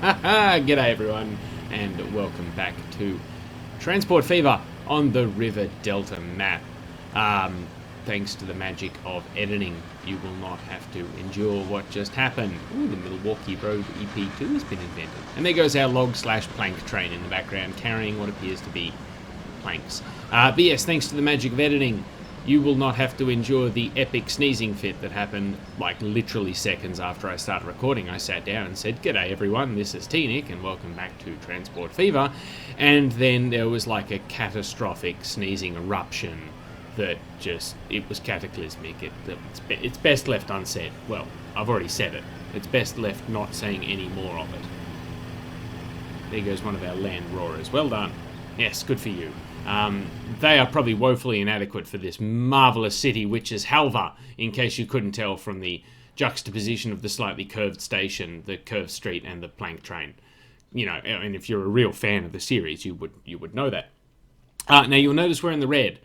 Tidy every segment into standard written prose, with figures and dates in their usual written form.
G'day everyone, and welcome back to Transport Fever on the River Delta map. Thanks to the magic of editing, you will not have to endure what just happened. Ooh, the Milwaukee Road EP2 has been invented. And there goes our log/plank train in the background, carrying what appears to be planks. But yes, thanks to the magic of editing, you will not have to endure the epic sneezing fit that happened like literally seconds after I started recording. I sat down and said, "G'day everyone, this is T-Nick and welcome back to Transport Fever." And then there was like a catastrophic sneezing eruption that it was cataclysmic. It's best left unsaid. Well, I've already said it. It's best left not saying any more of it. There goes one of our land roarers. Well done. Yes, good for you. They are probably woefully inadequate for this marvellous city, which is Halva, in case you couldn't tell from the juxtaposition of the slightly curved station, the curved street, and the plank train. You know, and if you're a real fan of the series, you would know that. Now, you'll notice we're in the red,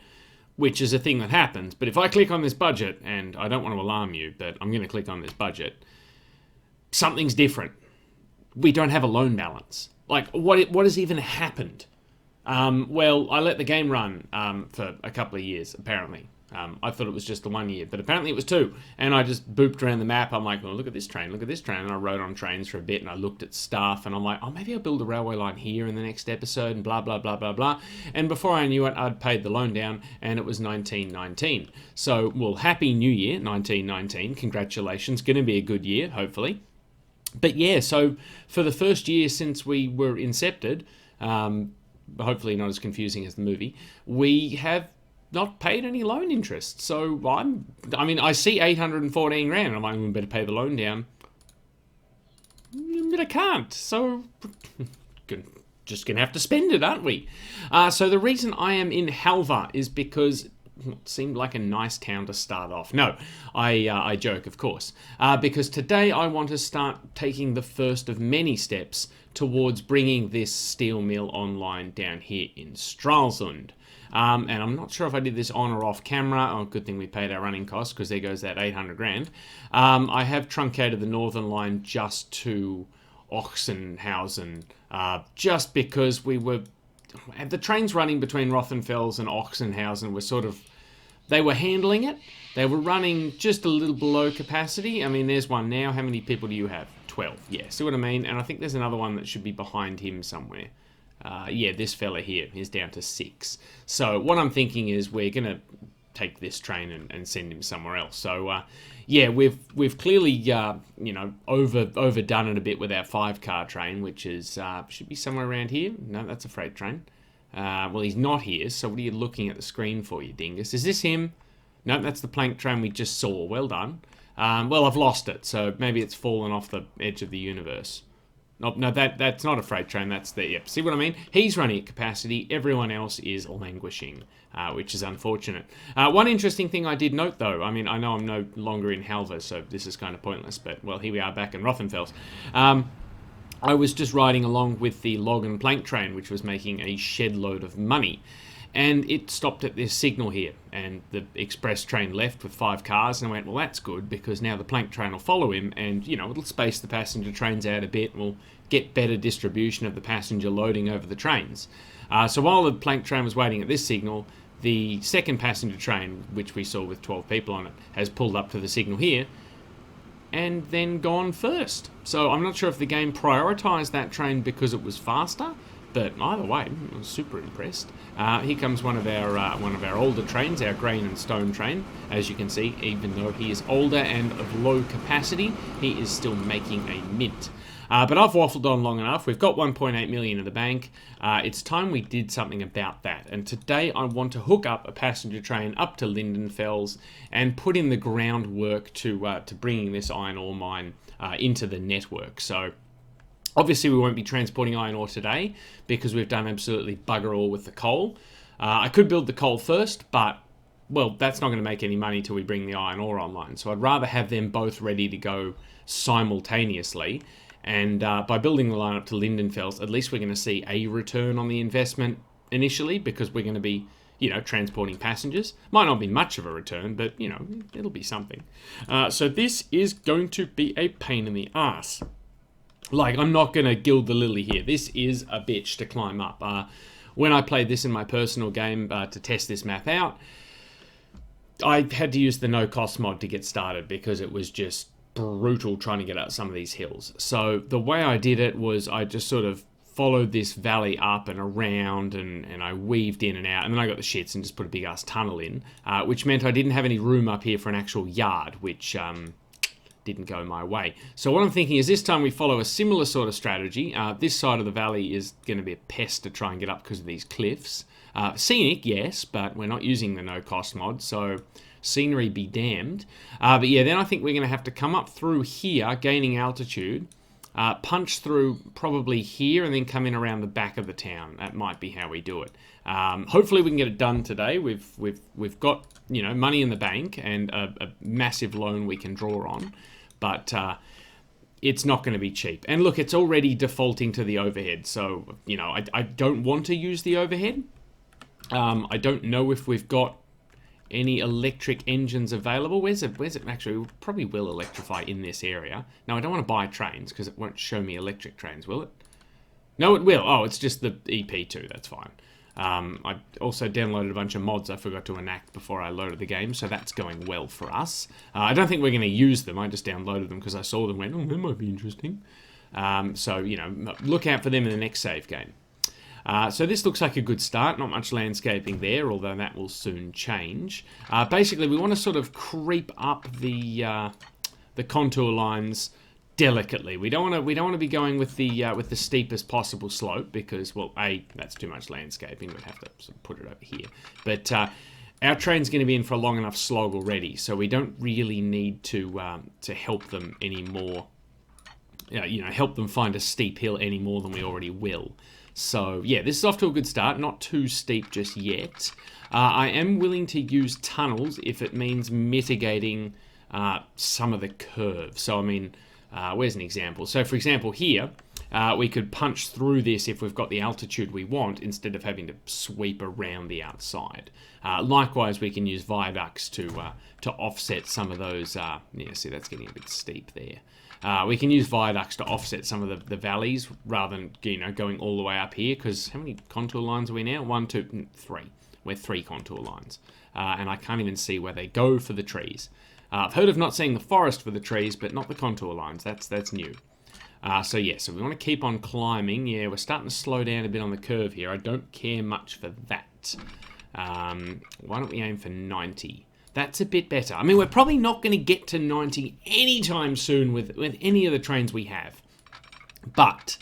which is a thing that happens, but if I click on this budget, and I don't want to alarm you, but I'm going to click on this budget, something's different. We don't have a loan balance. Like, what has even happened? Well, I let the game run for a couple of years, apparently. I thought it was just the 1 year, but apparently it was 2. And I just booped around the map. I'm like, well, look at this train, look at this train. And I rode on trains for a bit, and I looked at stuff, and I'm like, oh, maybe I'll build a railway line here in the next episode, and blah, blah, blah, blah, blah. And before I knew it, I'd paid the loan down, and it was 1919. So, well, happy New Year, 1919. Congratulations. Going to be a good year, hopefully. But yeah, so for the first year since we were incepted, hopefully not as confusing as the movie, we have not paid any loan interest. So I see 814 grand, and I'm like, we better pay the loan down. But I can't, so just gonna have to spend it, aren't we? So the reason I am in Halva is because it seemed like a nice town to start off. No, I joke, of course, because today I want to start taking the first of many steps towards bringing this steel mill online down here in Stralsund. And I'm not sure if I did this on or off camera. Oh, good thing we paid our running costs, because there goes that 800 grand. I have truncated the Northern Line just to Ochsenhausen, just because the trains running between Rothenfels and Ochsenhausen were they were handling it. They were running just a little below capacity. I mean, there's one now. How many people do you have? 12. Yeah, see what I mean? And I think there's another one that should be behind him somewhere. Yeah, this fella here is down to 6. So what I'm thinking is we're going to take this train and send him somewhere else. So, yeah, we've clearly, overdone it a bit with our 5-car train, which is should be somewhere around here. No, that's a freight train. Well, he's not here, so what are you looking at the screen for, you dingus? Is this him? No, that's the plank train we just saw. Well done. Well, I've lost it, so maybe it's fallen off the edge of the universe. No, that's not a freight train. That's yep. See what I mean? He's running at capacity. Everyone else is languishing, which is unfortunate. One interesting thing I did note, though, I mean, I know I'm no longer in Halva, so this is kind of pointless, but, well, here we are back in Rothenfels. I was just riding along with the log and plank train, which was making a shed load of money. And it stopped at this signal here, and the express train left with 5 cars, and I went, well, that's good, because now the plank train will follow him, and, it'll space the passenger trains out a bit, and we'll get better distribution of the passenger loading over the trains. So while the plank train was waiting at this signal, the second passenger train, which we saw with 12 people on it, has pulled up to the signal here, and then gone first. So I'm not sure if the game prioritised that train because it was faster, but either way, I was super impressed. Here comes one of our older trains, our grain and stone train. As you can see, even though he is older and of low capacity, he is still making a mint. But I've waffled on long enough. We've got 1.8 million in the bank. It's time we did something about that. And today I want to hook up a passenger train up to Lindenfels and put in the groundwork to bringing this iron ore mine into the network. So obviously we won't be transporting iron ore today because we've done absolutely bugger all with the coal. I could build the coal first, but, well, that's not going to make any money till we bring the iron ore online. So I'd rather have them both ready to go simultaneously. And by building the line up to Lindenfels, at least we're going to see a return on the investment initially, because we're going to be, transporting passengers. Might not be much of a return, but, it'll be something. So this is going to be a pain in the ass. Like, I'm not going to gild the lily here. This is a bitch to climb up. When I played this in my personal game to test this map out, I had to use the no-cost mod to get started because it was just brutal trying to get up some of these hills. So the way I did it was I just sort of followed this valley up and around, and I weaved in and out, and then I got the shits and just put a big ass tunnel in, which meant I didn't have any room up here for an actual yard, which didn't go my way. So what I'm thinking is this time we follow a similar sort of strategy. This side of the valley is going to be a pest to try and get up because of these cliffs. Scenic, yes, but we're not using the no-cost mod, so scenery be damned. But yeah, then I think we're going to have to come up through here, gaining altitude, punch through probably here, and then come in around the back of the town. That might be how we do it. Hopefully we can get it done today. We've got, you know, money in the bank and a massive loan we can draw on, but it's not going to be cheap. And look, it's already defaulting to the overhead, so you know I don't want to use the overhead. I don't know if we've got any electric engines available. Where's it? Actually, we probably will electrify in this area. Now, I don't want to buy trains because it won't show me electric trains, will it? No, it will. Oh, it's just the EP2. That's fine. I also downloaded a bunch of mods I forgot to enact before I loaded the game, so that's going well for us. I don't think we're going to use them. I just downloaded them because I saw them and went, oh, that might be interesting. So, you know, look out for them in the next save game. So this looks like a good start. Not much landscaping there, although that will soon change. Basically, we want to sort of creep up the contour lines delicately. We don't want to be going with the steepest possible slope because, well, A, that's too much landscaping. We'd have to sort of put it over here. But our train's going to be in for a long enough slog already, so we don't really need to help them anymore. You know, help them find a steep hill any more than we already will. So, yeah, this is off to a good start. Not too steep just yet. I am willing to use tunnels if it means mitigating some of the curve. So, I mean, where's an example? So, for example, here, we could punch through this if we've got the altitude we want instead of having to sweep around the outside. Likewise, we can use viaducts to offset some of those. Yeah, see, that's getting a bit steep there. We can use viaducts to offset some of the valleys rather than, you know, going all the way up here, because how many contour lines are we now? 1, 2, 3. We're 3 contour lines. And I can't even see where they go for the trees. I've heard of not seeing the forest for the trees, but not the contour lines. That's new. So yeah, so we want to keep on climbing. Yeah, we're starting to slow down a bit on the curve here. I don't care much for that. Why don't we aim for 90? That's a bit better. I mean, we're probably not going to get to 90 anytime soon with any of the trains we have. But,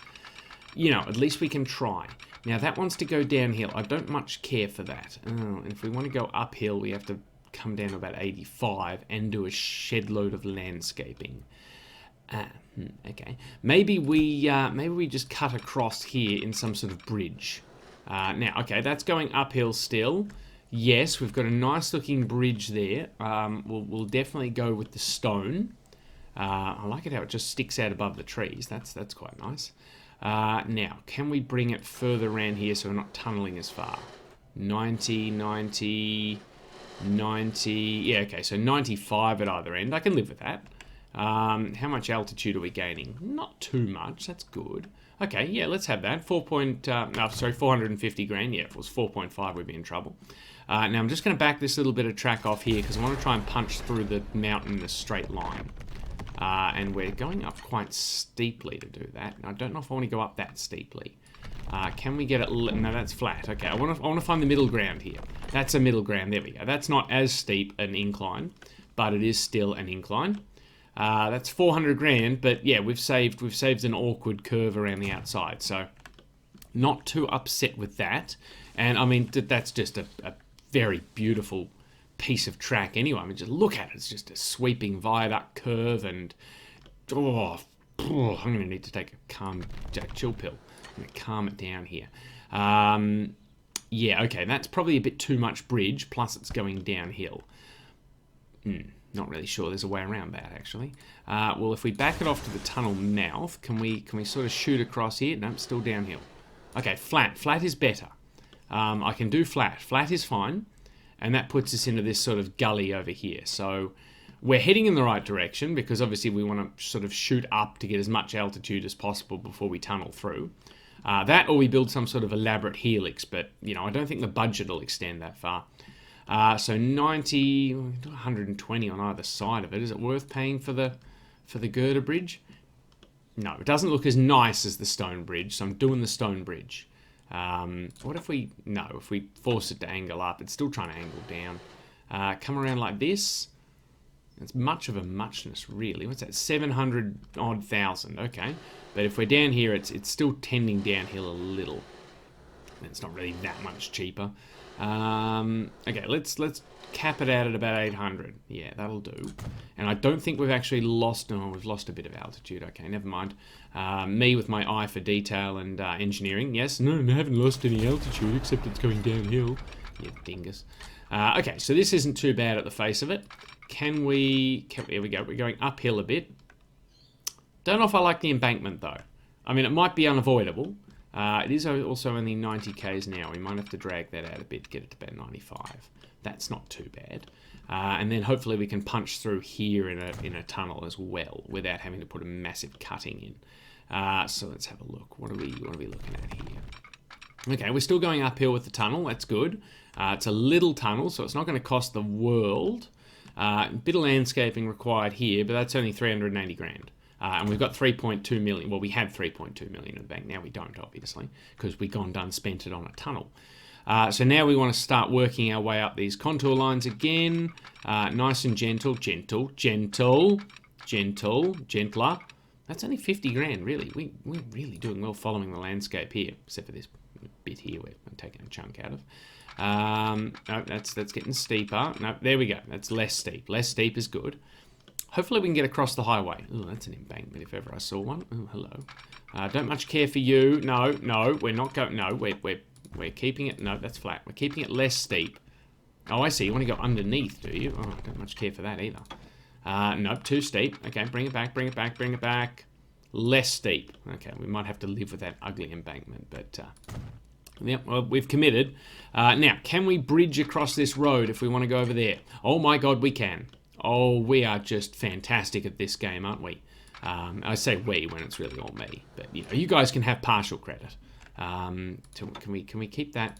you know, at least we can try. Now, that wants to go downhill. I don't much care for that. Oh, and if we want to go uphill, we have to come down to about 85 and do a shed load of landscaping. Okay. Maybe we just cut across here in some sort of bridge. Now, okay, that's going uphill still. Yes, we've got a nice looking bridge there. We'll definitely go with the stone. I like it how it just sticks out above the trees. That's quite nice. Now, can we bring it further around here so we're not tunneling as far? 90, 90, 90. Yeah, okay, so 95 at either end. I can live with that. How much altitude are we gaining? Not too much. That's good. Okay, yeah, let's have that. 450 grand. Yeah, if it was 4.5, we'd be in trouble. Now, I'm just going to back this little bit of track off here because I want to try and punch through the mountain in a straight line. And we're going up quite steeply to do that. I don't know if I want to go up that steeply. Can we get it? No, that's flat. Okay, I want to find the middle ground here. That's a middle ground. There we go. That's not as steep an incline, but it is still an incline. That's 400 grand, but yeah, we've saved an awkward curve around the outside, so not too upset with that. And I mean, that's just a very beautiful piece of track anyway. I mean, just look at it. It's just a sweeping viaduct curve, and I'm going to need to take a chill pill. I'm going to calm it down here. Yeah, okay, that's probably a bit too much bridge, plus it's going downhill. Not really sure there's a way around that, actually. Well, if we back it off to the tunnel mouth, can we sort of shoot across here? No, it's still downhill. Okay, flat. Flat is better. I can do flat. Flat is fine. And that puts us into this sort of gully over here. So we're heading in the right direction because obviously we want to sort of shoot up to get as much altitude as possible before we tunnel through. That or we build some sort of elaborate helix, but, you know, I don't think the budget will extend that far. So 90, 120 on either side of it. Is it worth paying for the girder bridge? No, it doesn't look as nice as the stone bridge, so I'm doing the stone bridge. What if we... No, if we force it to angle up, it's still trying to angle down. Come around like this. It's much of a muchness, really. What's that? 700 odd thousand. Okay. But if we're down here, it's still tending downhill a little. It's not really that much cheaper. Okay, let's cap it out at about 800. Yeah, that'll do. And I don't think we've actually lost... No, we've lost a bit of altitude. Okay, never mind. Me with my eye for detail and engineering. Yes, no, I haven't lost any altitude, except it's going downhill. You dingus. Okay, so this isn't too bad at the face of it. Here we go. We're going uphill a bit. Don't know if I like the embankment, though. I mean, it might be unavoidable. It is also only 90 k's now. We might have to drag that out a bit to get it to about 95. That's not too bad. And then hopefully we can punch through here in a tunnel as well without having to put a massive cutting in. So let's have a look. What are we looking at here? Okay, we're still going uphill with the tunnel. That's good. It's a little tunnel, so it's not going to cost the world. Bit of landscaping required here, but that's only 380 grand. And we've got 3.2 million. Well, we had 3.2 million in the bank. Now we don't, obviously, because we've gone done spent it on a tunnel. So now we want to start working our way up these contour lines again. Nice and gentle. Gentler. That's only 50 grand, really. We're really doing well following the landscape here, except for this bit here where I'm taking a chunk out of. No, that's getting steeper. No, there we go. That's less steep. Less steep is good. Hopefully we can get across the highway. Oh, that's an embankment if ever I saw one. Oh, hello. Don't much care for you. No, we're not going. No, we're keeping it. No, that's flat. We're keeping it less steep. Oh, I see. You want to go underneath, do you? Oh, I don't much care for that either. Nope, too steep. Okay, bring it back. Less steep. Okay, we might have to live with that ugly embankment, but yeah, well, we've committed. Now, can we bridge across this road if we want to go over there? Oh my God, we can. Oh, we are just fantastic at this game, aren't we? I say we when it's really all me, but you know, you guys can have partial credit. Can we keep that?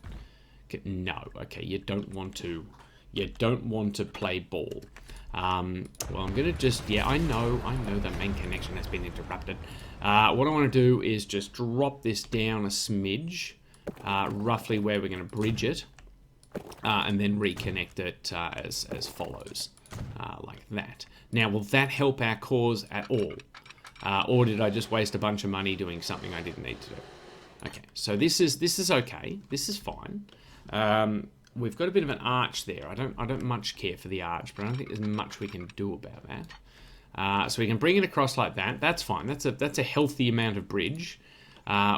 No, okay, you don't want to play ball. Well, I'm gonna just, yeah, I know the main connection has been interrupted. What I want to do is just drop this down a smidge, roughly where we're going to bridge it, and then reconnect it as follows, like that. Now, will that help our cause at all? Or did I just waste a bunch of money doing something I didn't need to do? Okay, so this is okay. This is fine. We've got a bit of an arch there. I don't much care for the arch, but I don't think there's much we can do about that. So we can bring it across like that. That's fine. That's a healthy amount of bridge.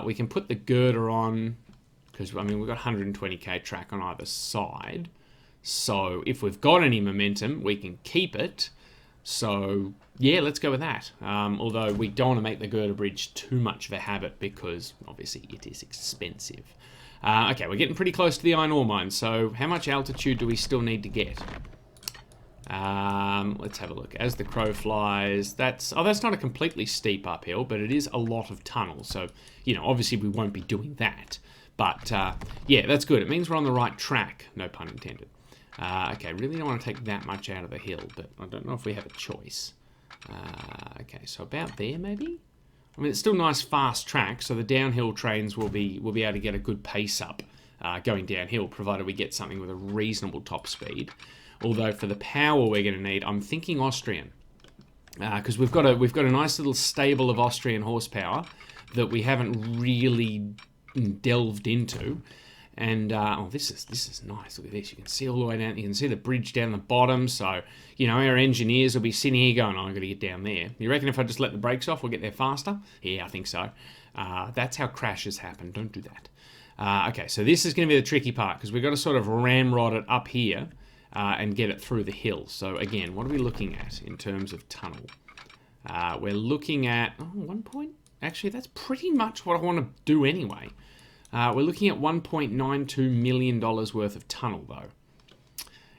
We can put the girder on, because I mean we've got 120k track on either side. So if we've got any momentum, we can keep it. So yeah, let's go with that. Although we don't want to make the girder bridge too much of a habit because obviously it is expensive. Okay, we're getting pretty close to the iron ore mine. So how much altitude do we still need to get? Let's have a look. As the crow flies, that's not a completely steep uphill, but it is a lot of tunnel. So, you know, obviously we won't be doing that. But yeah, that's good. It means we're on the right track. No pun intended. Okay, really don't want to take that much out of the hill, but I don't know if we have a choice. Okay, so about there maybe? I mean, it's still nice fast track, so the downhill trains will be able to get a good pace up going downhill, provided we get something with a reasonable top speed. Although for the power we're going to need, I'm thinking Austrian, because we've got a nice little stable of Austrian horsepower that we haven't really delved into. And oh, this is nice. Look at this. You can see all the way down. You can see the bridge down the bottom. So, you know, our engineers will be sitting here going, oh, I've got to get down there. You reckon if I just let the brakes off, we'll get there faster? Yeah, I think so. That's how crashes happen. Don't do that. Okay, so this is going to be the tricky part because we've got to sort of ramrod it up here and get it through the hill. So, again, what are we looking at in terms of tunnel? We're looking at... Oh, 1 point? Actually, that's pretty much what I want to do anyway. We're looking at $1.92 million worth of tunnel, though.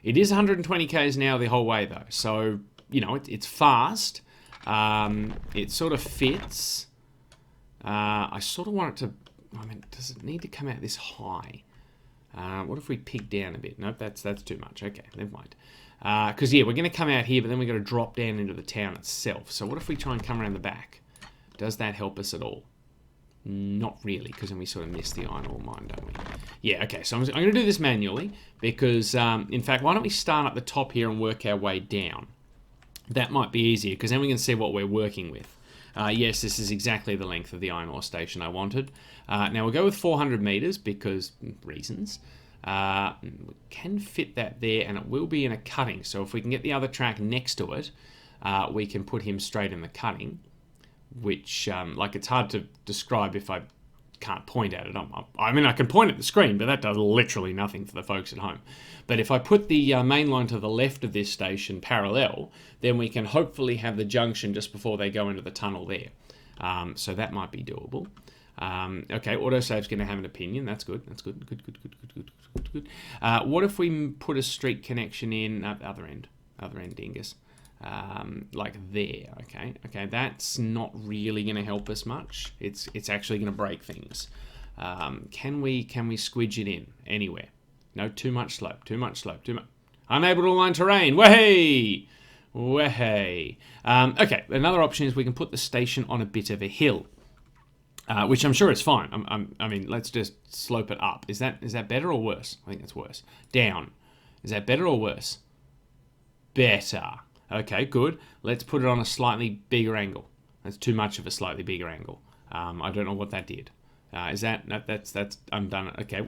It is 120 k's now the whole way, though. So, you know, it's fast. It sort of fits. I sort of want it to, I mean, does it need to come out this high? What if we pig down a bit? Nope, that's too much. Okay, never mind. Because, yeah, we're going to come out here, but then we're going to drop down into the town itself. So what if we try and come around the back? Does that help us at all? Not really, because then we sort of miss the iron ore mine, don't we? Yeah, okay, so I'm going to do this manually, because, in fact, why don't we start at the top here and work our way down? That might be easier, because then we can see what we're working with. Yes, this is exactly the length of the iron ore station I wanted. Now, we'll go with 400 meters, because reasons. We can fit that there, and it will be in a cutting. So if we can get the other track next to it, we can put him straight in the cutting, which, like, it's hard to describe if I can't point at it. I mean, I can point at the screen, but that does literally nothing for the folks at home. But if I put the main line to the left of this station parallel, then we can hopefully have the junction just before they go into the tunnel there. So that might be doable. Okay, autosave's going to have an opinion. That's good. That's good. Good. What if we put a street connection in other end, dingus, like there? Okay. That's not really going to help us much. It's actually going to break things. Can we squidge it in anywhere? No, too much slope. Unable to align terrain. Way. Okay. Another option is we can put the station on a bit of a hill. Which I'm sure is fine. I mean, let's just slope it up. Is that better or worse? I think that's worse. Down. Is that better or worse? Better. Okay, good. Let's put it on a slightly bigger angle. That's too much of a slightly bigger angle. I don't know what that did. Is that... No, that's... I'm done. Okay.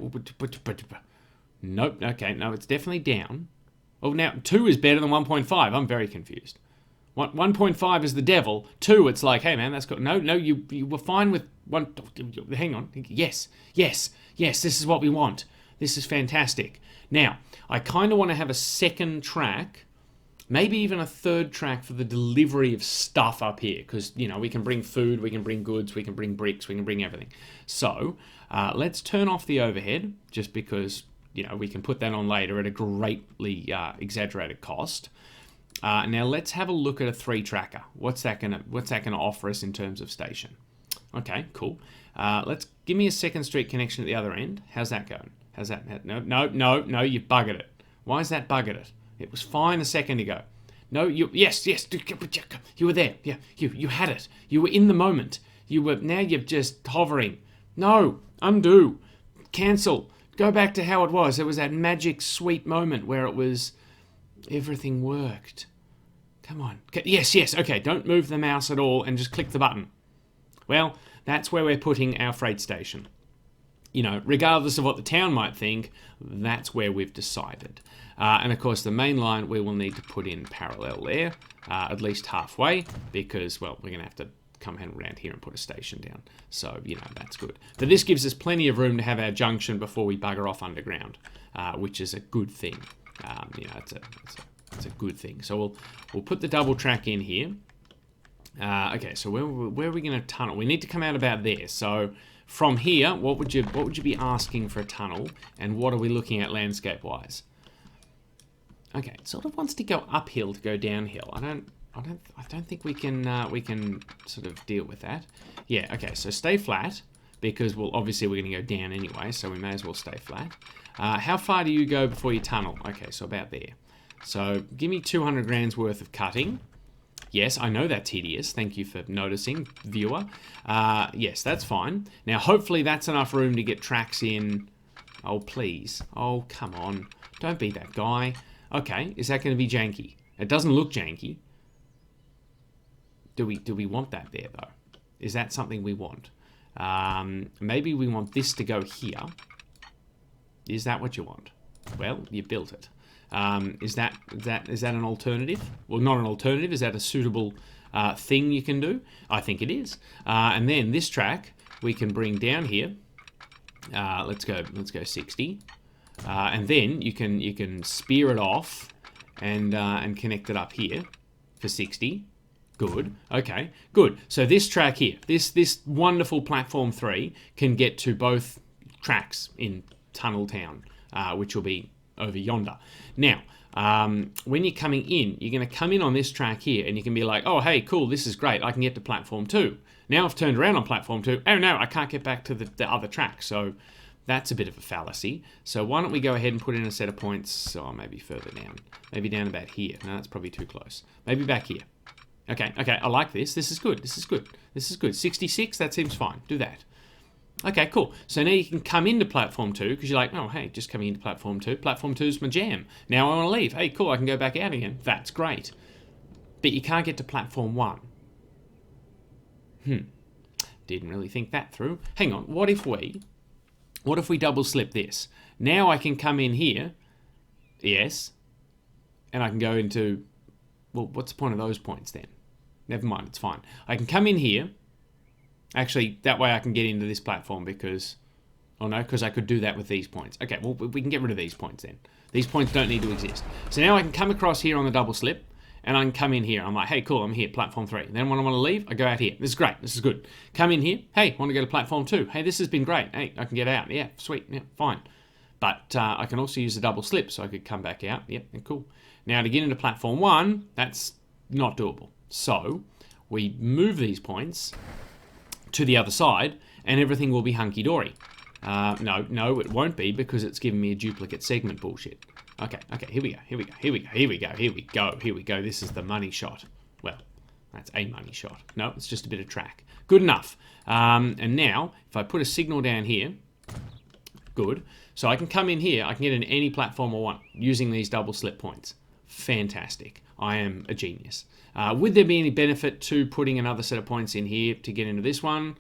Nope. Okay, no, it's definitely down. Oh, now 2 is better than 1.5. I'm very confused. 1.5 is the devil. 2, it's like, hey man, that's good. No, you were fine with 1. Hang on. Yes. This is what we want. This is fantastic. Now, I kind of want to have a second track, maybe even a third track for the delivery of stuff up here, because, you know, we can bring food, we can bring goods, we can bring bricks, we can bring everything. So, let's turn off the overhead, just because, you know, we can put that on later at a greatly exaggerated cost. Now let's have a look at a 3-tracker. What's that gonna offer us in terms of station? Okay, cool. Let's give me a second street connection at the other end. How's that going? How's that? No, you buggered it. Why is that buggered it? It was fine a second ago. No, yes, you were there. Yeah, you had it. You were in the moment. Now you're just hovering. No, undo, cancel, go back to how it was. It was that magic sweet moment where it was, everything worked. Come on. Yes, okay, don't move the mouse at all and just click the button. Well, that's where we're putting our freight station. You know, regardless of what the town might think, that's where we've decided. And of course, the main line we will need to put in parallel there, at least halfway, because, well, we're going to have to come around here and put a station down. So, you know, that's good. But this gives us plenty of room to have our junction before we bugger off underground, which is a good thing. You know, it's a good thing. So we'll put the double track in here. Okay, so where are we going to tunnel? We need to come out about there. So from here, what would you be asking for a tunnel, and what are we looking at landscape wise? Okay, it sort of wants to go uphill to go downhill. I don't think we can sort of deal with that. Yeah, okay, so stay flat, because obviously we're going to go down anyway, so we may as well stay flat. How far do you go before you tunnel? Okay, so about there. So give me 200 grand's worth of cutting. Yes, I know that's hideous. Thank you for noticing, viewer. Yes, that's fine. Now, hopefully that's enough room to get tracks in. Oh, please. Oh, come on. Don't be that guy. Okay, is that going to be janky? It doesn't look janky. Do we want that there, though? Is that something we want? Maybe we want this to go here. Is that what you want? Well, you built it. Is that an alternative? Well, not an alternative. Is that a suitable thing you can do? I think it is. And then this track we can bring down here. Let's go 60. And then you can spear it off and connect it up here for 60. Good. Okay. Good. So this track here, this wonderful platform 3 can get to both tracks in Tunnel Town, which will be over yonder. Now, when you're coming in, you're going to come in on this track here, and you can be like, oh, hey, cool, this is great. I can get to platform 2. Now I've turned around on platform 2. Oh, no, I can't get back to the other track. So that's a bit of a fallacy. So why don't we go ahead and put in a set of points, maybe further down. Maybe down about here. No, that's probably too close. Maybe back here. Okay, I like this. This is good. This is good. This is good. 66, that seems fine. Do that. Okay, cool. So now you can come into platform 2 because you're like, oh, hey, just coming into platform 2. Platform 2 is my jam. Now I want to leave. Hey, cool, I can go back out again. That's great. But you can't get to platform 1. Didn't really think that through. Hang on, what if we double slip this? Now I can come in here, yes, and I can go into, well, what's the point of those points then? Never mind, it's fine. I can come in here. Actually, that way I can get into this platform because, oh no, because I could do that with these points. Okay, well, we can get rid of these points then. These points don't need to exist. So now I can come across here on the double slip, and I can come in here. I'm like, hey, cool, I'm here, platform 3. Then when I want to leave, I go out here. This is great, this is good. Come in here, hey, want to go to platform 2. Hey, this has been great. Hey, I can get out. Yeah, sweet, yeah, fine. But I can also use the double slip, so I could come back out. Yep, cool. Now to get into platform 1, that's not doable. So we move these points to the other side, and everything will be hunky-dory. No, it won't be because it's giving me a duplicate segment bullshit. Okay, here we go. This is the money shot. Well, that's a money shot. No, it's just a bit of track. Good enough. And now, if I put a signal down here, good. So I can come in here, I can get in any platform I want using these double slip points. Fantastic. I am a genius. Would there be any benefit to putting another set of points in here to get into this one?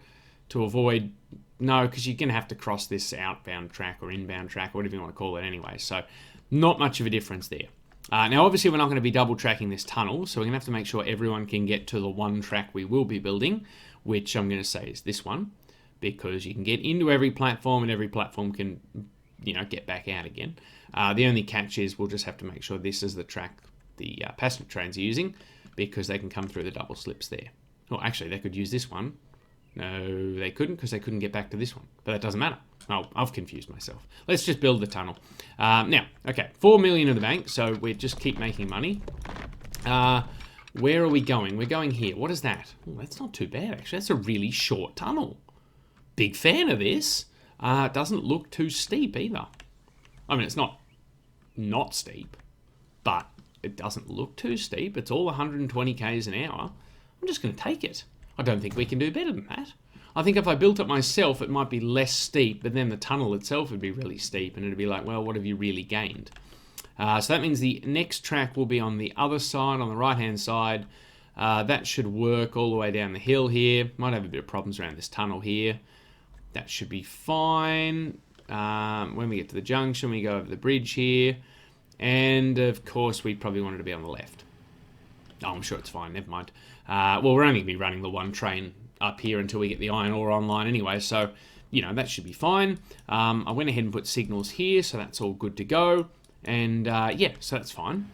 To avoid... No, because you're going to have to cross this outbound track or inbound track, or whatever you want to call it anyway. So not much of a difference there. Now, obviously, we're not going to be double tracking this tunnel, so we're going to have to make sure everyone can get to the one track we will be building, which I'm going to say is this one, because you can get into every platform and every platform can, get back out again. The only catch is we'll just have to make sure this is the track the passenger trains are using, because they can come through the double slips there. Oh, actually, they could use this one. No, they couldn't because they couldn't get back to this one. But that doesn't matter. Oh, I've confused myself. Let's just build the tunnel. Now, okay, 4 million in the bank, so we just keep making money. Where are we going? We're going here. What is that? Oh, that's not too bad, actually. That's a really short tunnel. Big fan of this. Doesn't look too steep either. I mean, it's not steep, but it doesn't look too steep. It's all 120 k's an hour. I'm just going to take it. I don't think we can do better than that. I think if I built it myself, it might be less steep, but then the tunnel itself would be really steep, and it'd be like, well, what have you really gained? So that means the next track will be on the other side, on the right-hand side. That should work all the way down the hill here. Might have a bit of problems around this tunnel here. That should be fine. When we get to the junction, we go over the bridge here. And, of course, we probably wanted to be on the left. Oh, I'm sure it's fine. Never mind. Well, we're only going to be running the one train up here until we get the iron ore online anyway. So, that should be fine. I went ahead and put signals here, so that's all good to go. And, yeah, so that's fine.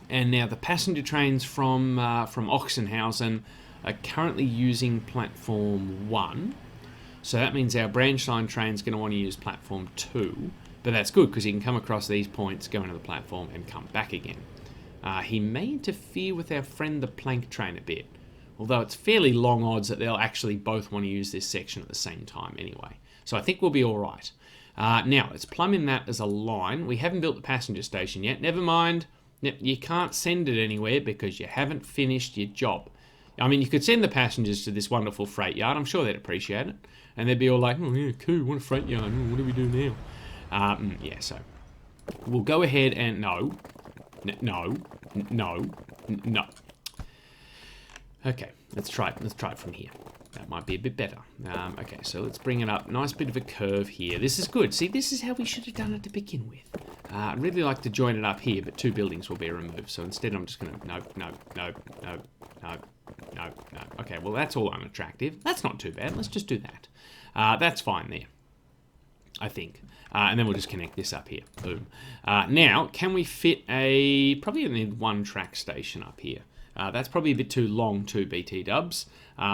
And now the passenger trains from Ochsenhausen are currently using platform 1. So that means our branch line train's going to want to use platform 2. But that's good because he can come across these points, go into the platform, and come back again. He may interfere with our friend the plank train a bit, although it's fairly long odds that they'll actually both want to use this section at the same time anyway. So I think we'll be all right. Now, let's plumb in that as a line. We haven't built the passenger station yet. Never mind. You can't send it anywhere because you haven't finished your job. I mean, you could send the passengers to this wonderful freight yard. I'm sure they'd appreciate it. And they'd be all like, oh, yeah, cool, what a freight yard. Oh, what do we do now? Yeah, so we'll go ahead and... No. Okay, let's try it from here. That might be a bit better. Okay, so let's bring it up. Nice bit of a curve here. This is good. See, this is how we should have done it to begin with. I'd really like to join it up here, but 2 buildings will be removed. So instead, I'm just going to... No. Okay, well, that's all unattractive. That's not too bad. Let's just do that. That's fine there, I think. And then we'll just connect this up here. Boom. Now, can we fit probably need 1 track station up here. That's probably a bit too long to BT dubs.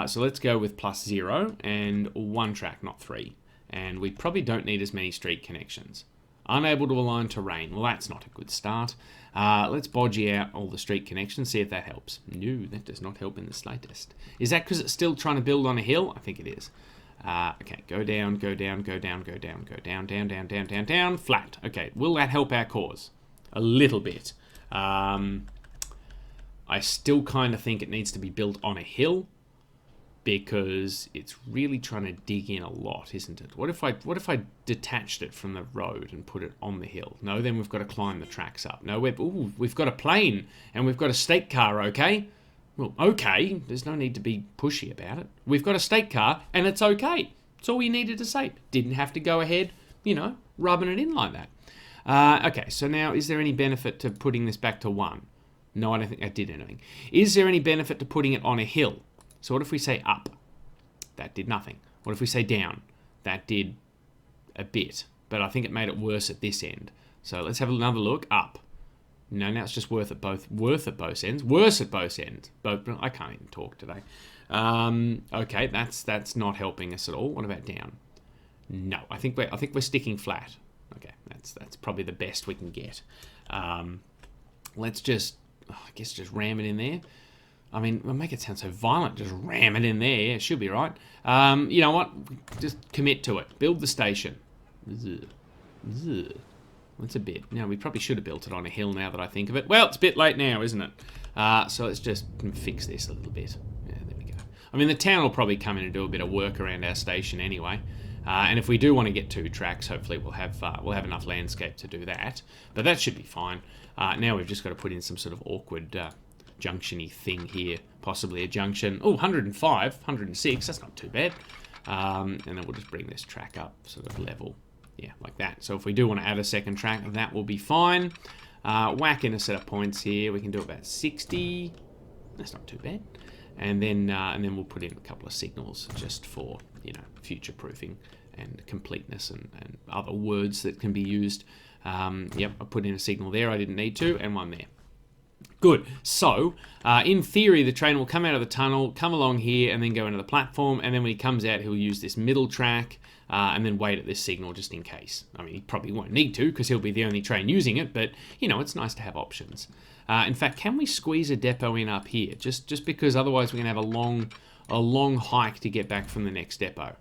So let's go with +0 and 1 track, not 3. And we probably don't need as many street connections. Unable to align terrain. Well, that's not a good start. Let's bodgy out all the street connections, see if that helps. No, that does not help in the slightest. Is that because it's still trying to build on a hill? I think it is. Okay, go down, go down, go down, go down, go down, down, down, down, down, down, flat. Okay, will that help our cause? A little bit. I still kind of think it needs to be built on a hill because it's really trying to dig in a lot, isn't it? What if I detached it from the road and put it on the hill? No, then we've got to climb the tracks up. No, we've got a plane and we've got a state car, okay? Well, okay, there's no need to be pushy about it. We've got a state car and it's okay. That's all we needed to say. Didn't have to go ahead, rubbing it in like that. Okay, so now is there any benefit to putting this back to 1? No, I don't think I did anything. Is there any benefit to putting it on a hill? So what if we say up? That did nothing. What if we say down? That did a bit. But I think it made it worse at this end. So let's have another look. Up. No, now it's just worse at both ends. Worse at both ends. I can't even talk today. Okay, that's not helping us at all. What about down? No, I think we're sticking flat. Okay, that's probably the best we can get. Let's just ram it in there. I mean, we'll make it sound so violent. Just ram it in there. Yeah, it should be right. You know what? Just commit to it. Build the station. That's a bit. Now, we probably should have built it on a hill now that I think of it. Well, it's a bit late now, isn't it? So let's just fix this a little bit. Yeah, there we go. I mean, the town will probably come in and do a bit of work around our station anyway. And if we do want to get 2 tracks, hopefully we'll have enough landscape to do that. But that should be fine. Now we've just got to put in some sort of awkward junction-y thing here. Possibly a junction. Oh, 105, 106. That's not too bad. And then we'll just bring this track up sort of level. Yeah, like that. So if we do want to add a second track, that will be fine. Whack in a set of points here. We can do about 60. That's not too bad. And then we'll put in a couple of signals just for, future-proofing and completeness and other words that can be used. Yep, I put in a signal there. I didn't need to, and one there. Good. So, in theory, the train will come out of the tunnel, come along here, and then go into the platform. And then when he comes out, he'll use this middle track and then wait at this signal just in case. I mean, he probably won't need to because he'll be the only train using it. But, it's nice to have options. In fact, can we squeeze a depot in up here? Just because otherwise we're going to have a long hike to get back from the next depot.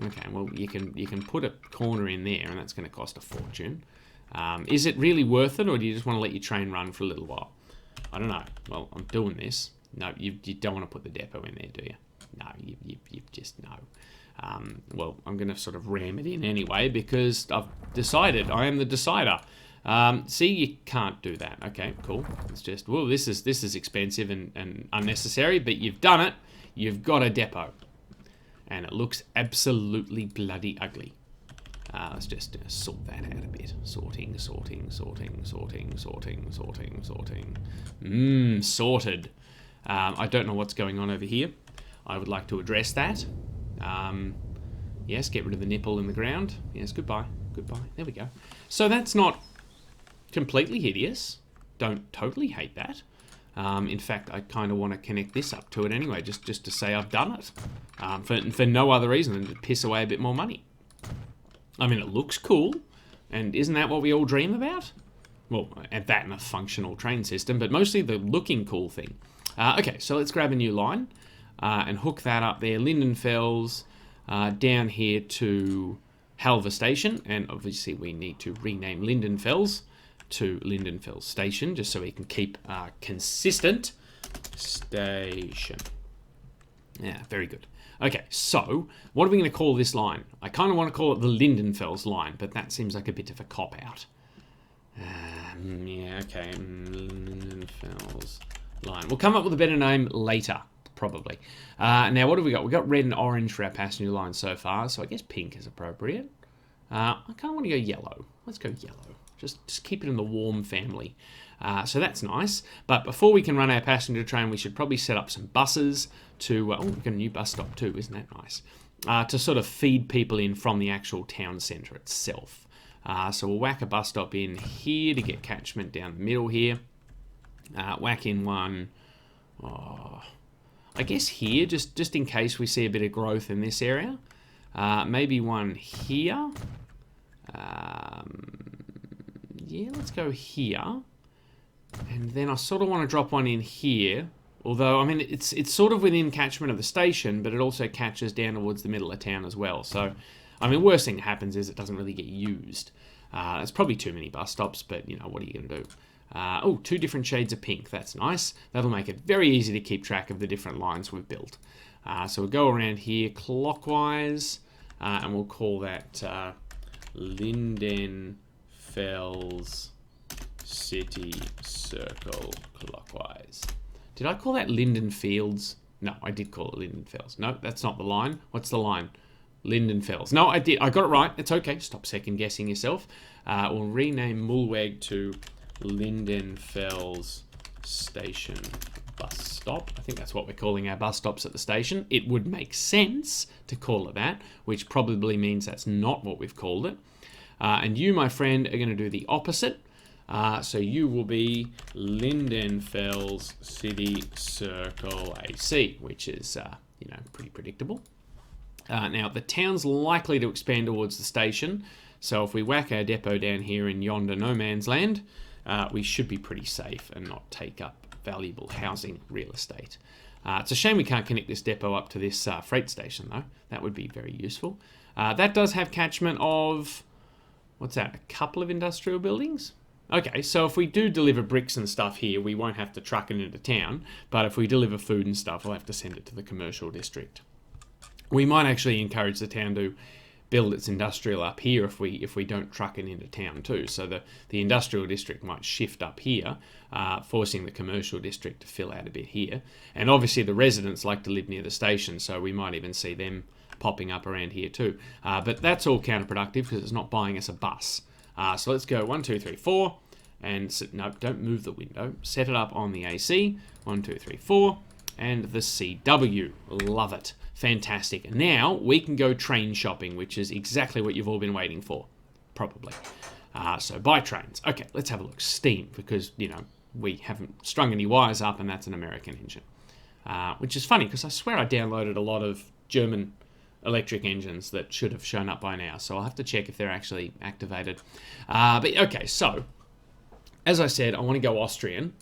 Okay, well, you can put a corner in there, and that's going to cost a fortune. Is it really worth it, or do you just want to let your train run for a little while? I don't know. Well, I'm doing this. No, you don't want to put the depot in there, do you? No, you just no. Well, I'm going to sort of ram it in anyway because I've decided. I am the decider. See, you can't do that. Okay, cool. It's just, well, this is expensive and unnecessary, but you've done it. You've got a depot. And it looks absolutely bloody ugly. Let's just sort that out a bit. Sorting. Sorted. I don't know what's going on over here. I would like to address that. Yes, get rid of the nipple in the ground. Yes, goodbye. There we go. So that's not completely hideous. Don't totally hate that. In fact, I kind of want to connect this up to it anyway, just to say I've done it. For no other reason than to piss away a bit more money. I mean, it looks cool, and isn't that what we all dream about? Well, at that and a functional train system, but mostly the looking cool thing. Okay, so let's grab a new line and hook that up there. Lindenfels down here to Halver Station, and obviously we need to rename Lindenfels to Lindenfels Station, just so we can keep consistent. Station. Yeah, very good. Okay, so what are we going to call this line? I kind of want to call it the Lindenfels line, but that seems like a bit of a cop-out. Yeah, okay, Lindenfels line. We'll come up with a better name later, probably. Now, what have we got? We've got red and orange for our passenger line so far, so I guess pink is appropriate. I kind of want to go yellow. Let's go yellow. Just keep it in the warm family. So that's nice. But before we can run our passenger train, we should probably set up some buses to... oh, we've got a new bus stop too. Isn't that nice? To sort of feed people in from the actual town centre itself. So we'll whack a bus stop in here to get catchment down the middle here. Whack in one... oh, I guess here, just in case we see a bit of growth in this area. Maybe one here. yeah, let's go here. And then I sort of want to drop one in here. Although, I mean, it's sort of within catchment of the station, but it also catches down towards the middle of town as well. So, I mean, worst thing that happens is it doesn't really get used. It's probably too many bus stops, but, you know, what are you going to do? Oh, 2 different shades of pink. That's nice. That'll make it very easy to keep track of the different lines we've built. So we'll go around here clockwise, and we'll call that Lindenfels City Circle clockwise. Did I call that Linden Fields? No, I did call it Lindenfels. No, that's not the line. What's the line? Lindenfels. No, I did. I got it right. It's okay. Stop second guessing yourself. We'll rename Mulweg to Lindenfels Station Bus Stop. I think that's what we're calling our bus stops at the station. It would make sense to call it that, which probably means that's not what we've called it. And you, my friend, are going to do the opposite. So you will be Lindenfels City Circle AC, which is, you know, pretty predictable. Now, the town's likely to expand towards the station, so if we whack our depot down here in yonder no man's land, we should be pretty safe and not take up valuable housing real estate. It's a shame we can't connect this depot up to this freight station, though. That would be very useful. That does have catchment of, what's that, a couple of industrial buildings? Okay, so if we do deliver bricks and stuff here, we won't have to truck it into town, but if we deliver food and stuff, we'll have to send it to the commercial district. We might actually encourage the town to build its industrial up here if we don't truck it into town too. So the industrial district might shift up here, forcing the commercial district to fill out a bit here. And obviously the residents like to live near the station, so we might even see them popping up around here too. But that's all counterproductive because it's not buying us a bus. So let's go 1, 2, 3, 4, and no, don't move the window. Set it up on the AC. 1, 2, 3, 4, and the CW. Love it. Fantastic. Now we can go train shopping, which is exactly what you've all been waiting for, probably. So buy trains. Okay, let's have a look. Steam, because, you know, we haven't strung any wires up, and that's an American engine. Which is funny, because I swear I downloaded a lot of German electric engines that should have shown up by now, so I'll have to check if they're actually activated. But okay, so as I said, I want to go Austrian.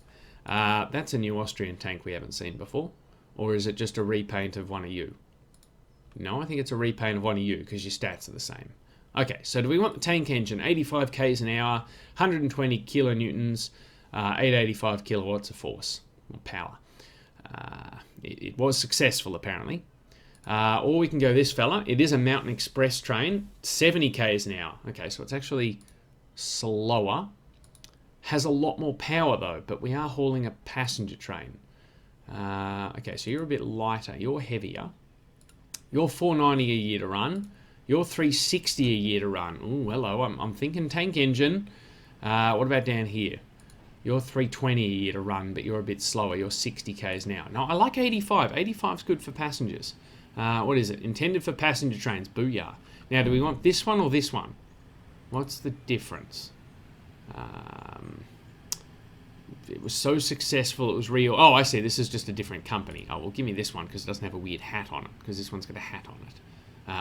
That's a new Austrian tank we haven't seen before, or is it just a repaint of one of you? No, I think it's a repaint of one of you because your stats are the same. Okay, so do we want the tank engine? 85 k's an hour, 120 kilonewtons, 885 kilowatts of force or power. It was successful apparently. Or we can go this fella. It is a Mountain Express train, 70 k's an hour. Okay, so it's actually slower. Has a lot more power though, but we are hauling a passenger train. Okay, so you're a bit lighter. You're heavier. You're 490 a year to run. You're 360 a year to run. Oh, hello. I'm thinking tank engine. What about down here? You're 320 a year to run, but you're a bit slower. You're 60 k's an hour. No, I like 85. 85's good for passengers. What is it? Intended for passenger trains. Booyah. Now, do we want this one or this one? What's the difference? It was so successful, it was real. Oh, I see. This is just a different company. Oh, well, give me this one because it doesn't have a weird hat on it, because this one's got a hat on it.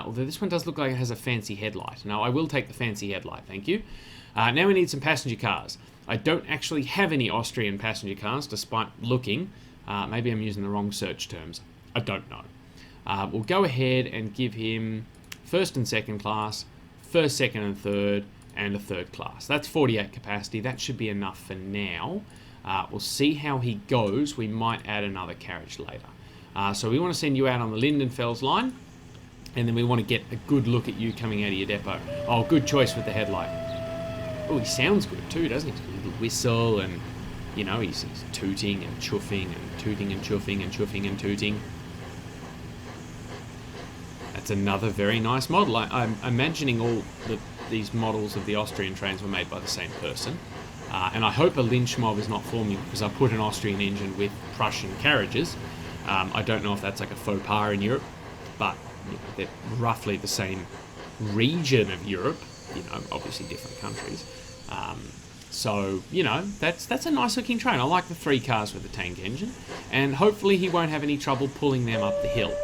Although this one does look like it has a fancy headlight. No, I will take the fancy headlight, thank you. Now we need some passenger cars. I don't actually have any Austrian passenger cars, despite looking. Maybe I'm using the wrong search terms. I don't know. We'll go ahead and give him first and second class, first, second, and third, and a third class. That's 48 capacity. That should be enough for now. We'll see how he goes. We might add another carriage later. So we want to send you out on the Lindenfels line, and then we want to get a good look at you coming out of your depot. Oh, good choice with the headlight. Oh, he sounds good too, doesn't he? He's got a little whistle, and, you know, he's tooting and chuffing and tooting and chuffing and chuffing and tooting. That's another very nice model. I'm imagining all these models of the Austrian trains were made by the same person. And I hope a lynch mob is not forming because I put an Austrian engine with Prussian carriages. I don't know if that's like a faux pas in Europe, but you know, they're roughly the same region of Europe, you know, obviously different countries. So, you know, that's a nice looking train. I like the 3 cars with the tank engine, and hopefully he won't have any trouble pulling them up the hill.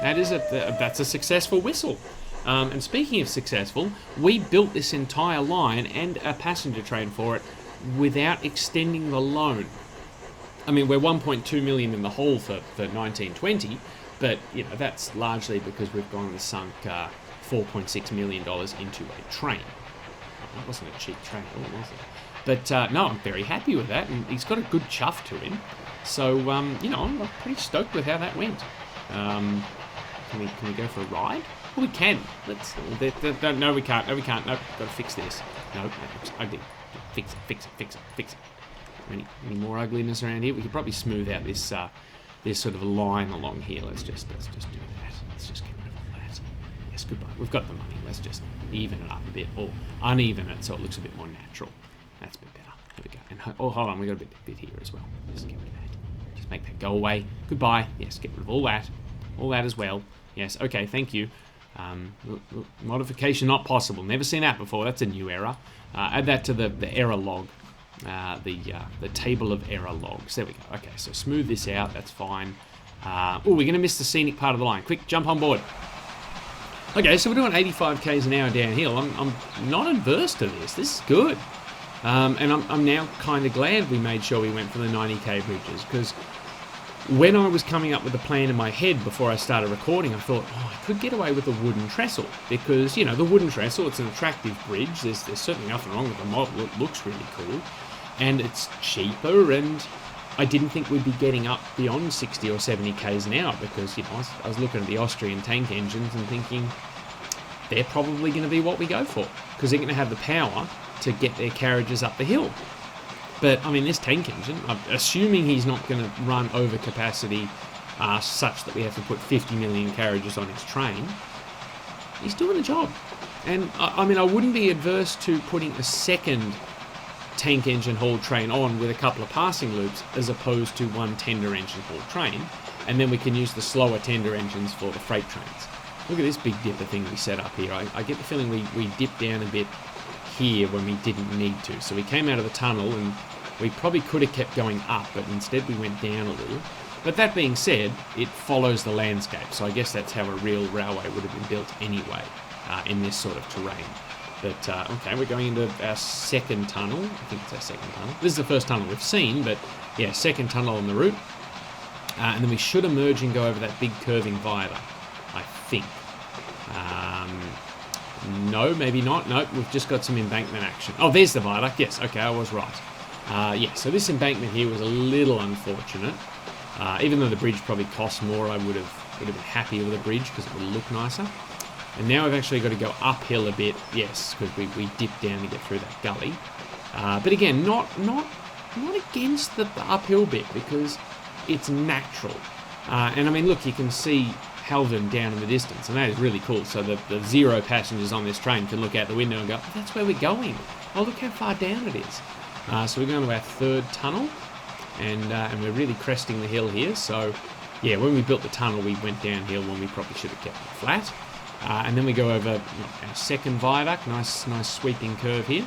That's a successful whistle. And speaking of successful, we built this entire line and a passenger train for it without extending the loan. I mean, we're 1.2 million in the hole for 1920, but you know that's largely because we've gone and sunk $4.6 million into a train. That wasn't a cheap train, was it? But no, I'm very happy with that, and he's got a good chuff to him. So you know, I'm pretty stoked with how that went. Can we go for a ride? Well, we can. Let's. No, we can't. No, we can't. No, got to fix this. No, that looks ugly. Fix it. Any more ugliness around here? We could probably smooth out this sort of line along here. Let's just do that. Let's just get rid of all that. Yes, goodbye. We've got the money. Let's just even it up a bit, or uneven it so it looks a bit more natural. That's a bit better. There we go. And hold on, we got a bit here as well. Just get rid of that. Just make that go away. Goodbye. Yes, get rid of all that as well. Yes. Okay. Thank you. Modification not possible. Never seen that before. That's a new error. Add that to the error log. The table of error logs. There we go. Okay, so smooth this out. That's fine. Oh, we're going to miss the scenic part of the line. Quick, jump on board. Okay, so we're doing 85 k's an hour downhill. I'm not adverse to this. This is good. And I'm now kind of glad we made sure we went for the 90k bridges, because when I was coming up with the plan in my head before I started recording, I thought, I could get away with a wooden trestle, because, you know, the wooden trestle, it's an attractive bridge. There's certainly nothing wrong with the model. It looks really cool, and it's cheaper, and I didn't think we'd be getting up beyond 60 or 70 k's an hour, because, you know, I was looking at the Austrian tank engines and thinking they're probably going to be what we go for, because they're going to have the power to get their carriages up the hill. But, I mean, this tank engine, I'm assuming he's not going to run over capacity such that we have to put 50 million carriages on his train. He's doing the job. And, I mean, I wouldn't be adverse to putting a second tank engine hauled train on with a couple of passing loops as opposed to one tender engine hauled train. And then we can use the slower tender engines for the freight trains. Look at this Big Dipper thing we set up here. I get the feeling we dipped down a bit here when we didn't need to. So we came out of the tunnel and we probably could have kept going up, but instead we went down a little. But that being said, it follows the landscape, so I guess that's how a real railway would have been built anyway, in this sort of terrain. But, okay, we're going into our second tunnel. I think it's our second tunnel. This is the first tunnel we've seen, but yeah, second tunnel on the route. And then we should emerge and go over that big curving viaduct, I think. No, maybe not. Nope, we've just got some embankment action. Oh, there's the viaduct. Yes, okay, I was right. Yeah, so this embankment here was a little unfortunate. Even though the bridge probably cost more, I would have been happier with a bridge because it would look nicer. And now we've actually got to go uphill a bit, yes, because we dipped down to get through that gully. But again, not against the uphill bit, because it's natural. And I mean, look, you can see Helvern down in the distance, and that is really cool. So the 0 passengers on this train can look out the window and go, oh, that's where we're going. Oh, look how far down it is. So we're going to our third tunnel, and we're really cresting the hill here. So yeah, when we built the tunnel, we went downhill when we probably should have kept it flat. And then we go over our second viaduct, nice sweeping curve here.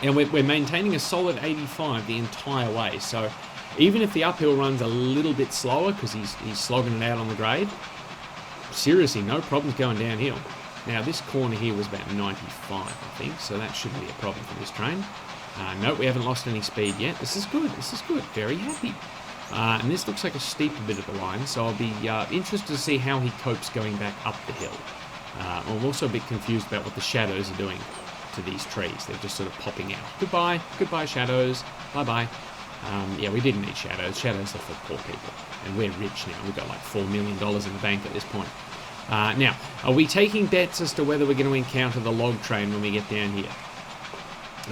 And we're maintaining a solid 85 the entire way. So even if the uphill run's a little bit slower because he's slogging it out on the grade, seriously, no problems going downhill. Now this corner here was about 95, I think, so that shouldn't be a problem for this train. No, we haven't lost any speed yet. This is good. Very happy. And this looks like a steeper bit of the line, so I'll be interested to see how he copes going back up the hill. I'm also a bit confused about what the shadows are doing to these trees. They're just sort of popping out. Goodbye shadows. Bye-bye. Yeah, we didn't need shadows. Shadows are for poor people. And we're rich now. We've got like $4 million in the bank at this point. Now, are we taking bets as to whether we're going to encounter the log train when we get down here?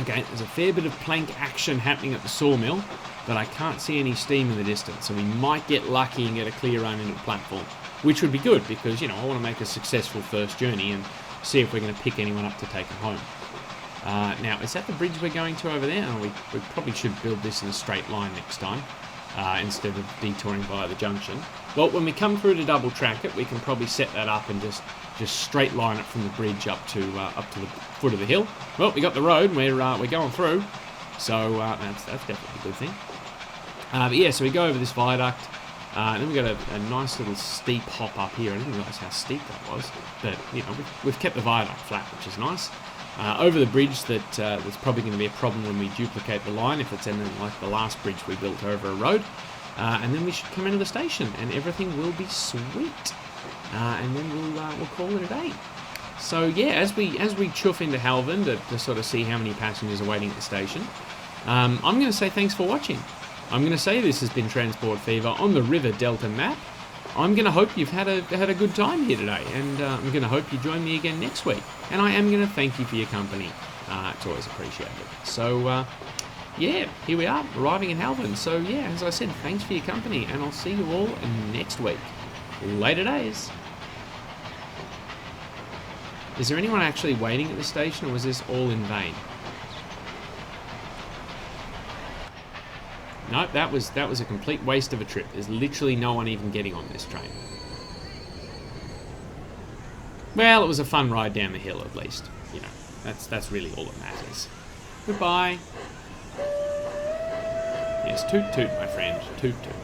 Okay, there's a fair bit of plank action happening at the sawmill, but I can't see any steam in the distance, so we might get lucky and get a clear run into the platform, which would be good because, you know, I want to make a successful first journey and see if we're going to pick anyone up to take them home. Now, is that the bridge we're going to over there? Oh, we probably should build this in a straight line next time, instead of detouring via the junction. Well, when we come through to double track it, we can probably set that up and just straight line it from the bridge up to the foot of the hill. Well, we got the road, and we're going through, so that's definitely a good thing. But yeah, so we go over this viaduct, And then we got a nice little steep hop up here. I didn't realise how steep that was, but you know we've kept the viaduct flat, which is nice. Over the bridge that's probably going to be a problem when we duplicate the line if it's anything like the last bridge we built over a road. And then we should come into the station and everything will be sweet. And then we'll call it a day. So yeah, as we chuff into Halvin to sort of see how many passengers are waiting at the station, I'm going to say thanks for watching. I'm going to say this has been Transport Fever on the River Delta map. I'm going to hope you've had a good time here today, and I'm going to hope you join me again next week. And I am going to thank you for your company. It's always appreciated. So yeah, here we are, arriving in Halvin. So yeah, as I said, thanks for your company, and I'll see you all next week. Later days. Is there anyone actually waiting at the station, or was this all in vain? No, that was a complete waste of a trip. There's literally no one even getting on this train. Well, it was a fun ride down the hill, at least. You know, that's really all that matters. Goodbye. Yes, toot toot, my friend. Toot toot.